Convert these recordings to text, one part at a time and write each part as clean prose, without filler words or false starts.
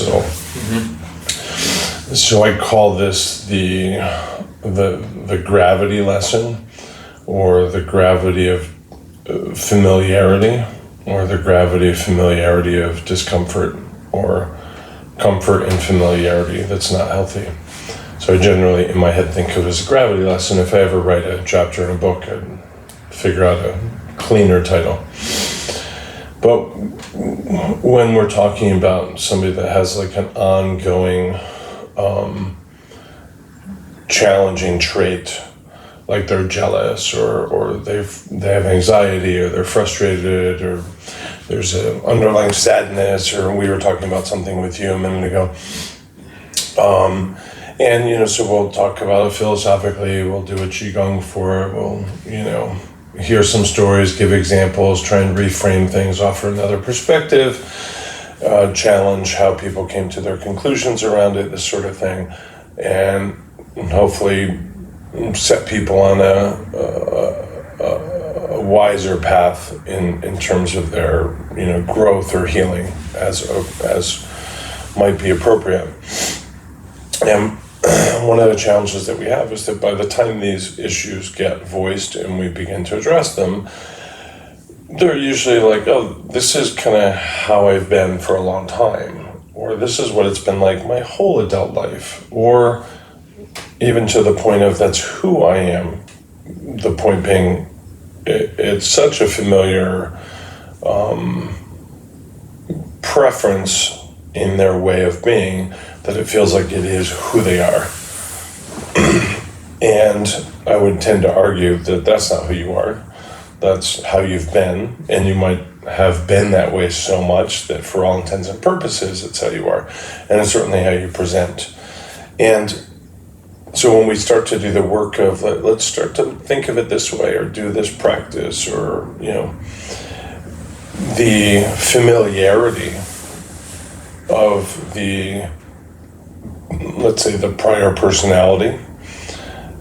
So, so I call this the gravity lesson, or the gravity of familiarity, or the gravity of familiarity of discomfort, or comfort and familiarity that's not healthy. So I generally, in my head, think of it as a gravity lesson. If I ever write a chapter in a book, I'd figure out a cleaner title. But when we're talking about somebody that has like an ongoing challenging trait, like they're jealous, or they have anxiety, or they're frustrated, or there's an underlying sadness, or we were talking about something with you a minute ago. And, so we'll talk about it philosophically, we'll do a Qigong for it, we'll, hear some stories, give examples, try and reframe things, offer another perspective, challenge how people came to their conclusions around it, this sort of thing, and hopefully set people on a wiser path in terms of their growth or healing as might be appropriate. And one of the challenges that we have is that by the time these issues get voiced and we begin to address them, they're usually like, oh, this is kind of how I've been for a long time, or this is what it's been like my whole adult life, or even to the point of that's who I am. The point being, it's such a familiar preference in their way of being that it feels like it is who they are. And I would tend to argue that that's not who you are. That's how you've been, and you might have been that way so much that for all intents and purposes, it's how you are. And it's certainly how you present. And so when we start to do the work of, let's start to think of it this way, or do this practice, or, the familiarity of the, let's say, the prior personality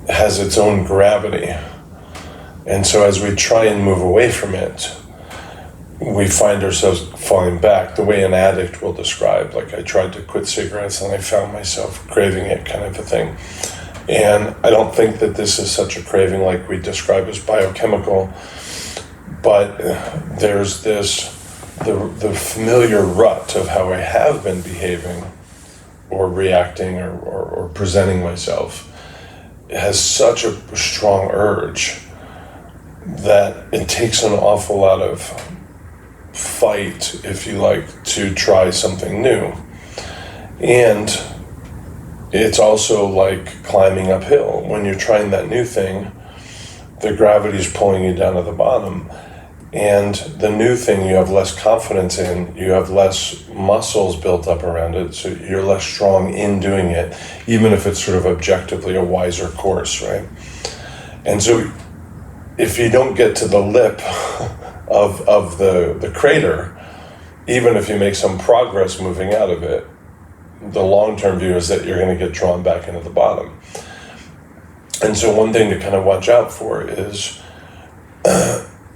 has its own gravity. And so as we try and move away from it, we find ourselves falling back, the way an addict will describe, like I tried to quit cigarettes and I found myself craving it, kind of a thing. And I don't think that this is such a craving like we describe as biochemical, but there's this, the familiar rut of how I have been behaving or reacting or presenting myself has such a strong urge that it takes an awful lot of fight, if you like, to try something new. And it's also like climbing uphill. When you're trying that new thing, the gravity's pulling you down to the bottom. And the new thing you have less confidence in, you have less muscles built up around it, so you're less strong in doing it, even if it's sort of objectively a wiser course, right? And so if you don't get to the lip of the crater, even if you make some progress moving out of it, the long-term view is that you're going to get drawn back into the bottom. And so one thing to kind of watch out for is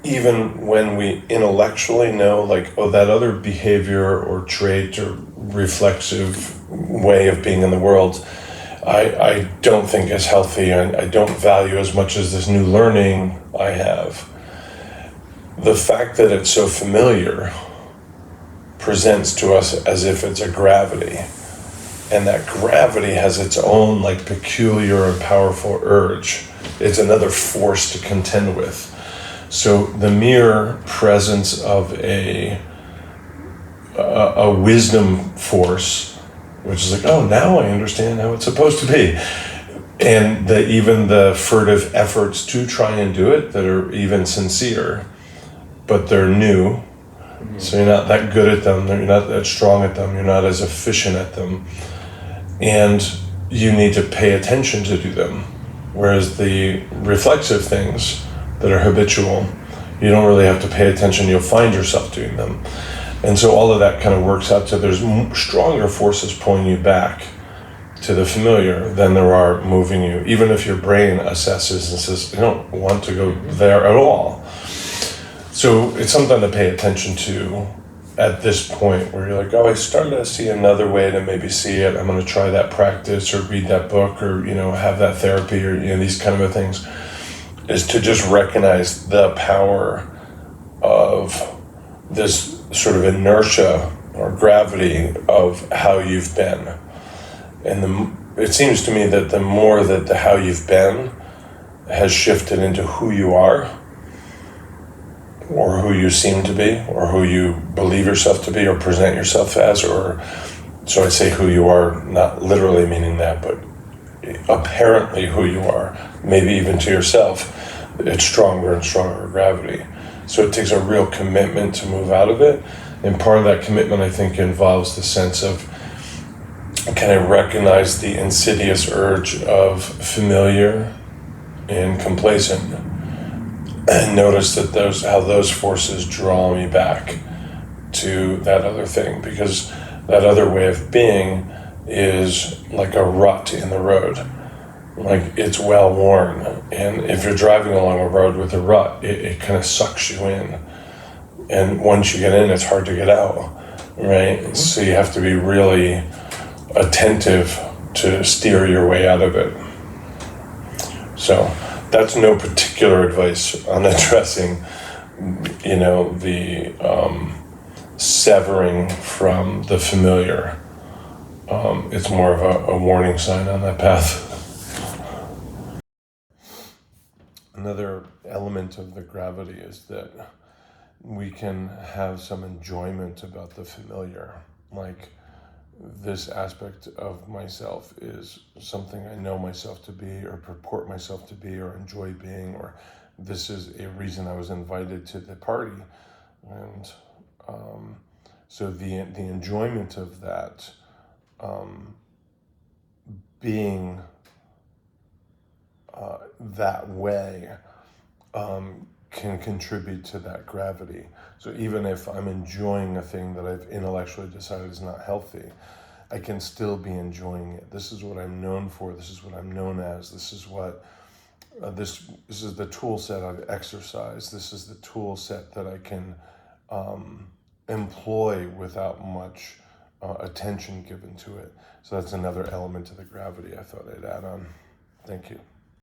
even when we intellectually know, like, oh, that other behavior or trait or reflexive way of being in the world, I don't think is healthy, and I don't value as much as this new learning I have. The fact that it's so familiar presents to us as if it's a gravity, and that gravity has its own like peculiar and powerful urge. It's another force to contend with. So the mere presence of a wisdom force, which is like, oh, now I understand how it's supposed to be. And even the furtive efforts to try and do it that are even sincere, but they're new. Mm-hmm. So you're not that good at them, you're not that strong at them, you're not as efficient at them. And you need to pay attention to do them. Whereas the reflexive things that are habitual, you don't really have to pay attention, you'll find yourself doing them. And so all of that kind of works out to there's stronger forces pulling you back to the familiar than there are moving you, even if your brain assesses and says, I don't want to go there at all. So it's something to pay attention to at this point where you're like, oh, I started to see another way to maybe see it. I'm going to try that practice or read that book or, have that therapy or, these kind of things, is to just recognize the power of this sort of inertia or gravity of how you've been. And it seems to me that the more that the how you've been has shifted into who you are, or who you seem to be, or who you believe yourself to be, or present yourself as, or so I say who you are, not literally meaning that, but apparently who you are, maybe even to yourself, it's stronger and stronger gravity. So it takes a real commitment to move out of it. And part of that commitment, I think, involves the sense of, can I recognize the insidious urge of familiar and complacent, and notice that how those forces draw me back to that other thing, because that other way of being is like a rut in the road. Like, it's well worn, and if you're driving along a road with a rut, it kind of sucks you in, and once you get in, it's hard to get out, right? So you have to be really attentive to steer your way out of it. So that's no particular advice on addressing, the severing from the familiar. It's more of a warning sign on that path. Another element of the gravity is that we can have some enjoyment about the familiar. Like, this aspect of myself is something I know myself to be, or purport myself to be, or enjoy being, or this is a reason I was invited to the party. And so the enjoyment of that, being that way, can contribute to that gravity. So even if I'm enjoying a thing that I've intellectually decided is not healthy, I can still be enjoying it. This is what I'm known for. This is what I'm known as. This is what this is the tool set I've exercised. This is the tool set that I can employ without much attention given to it. So that's another element to the gravity I thought I'd add on. Thank you.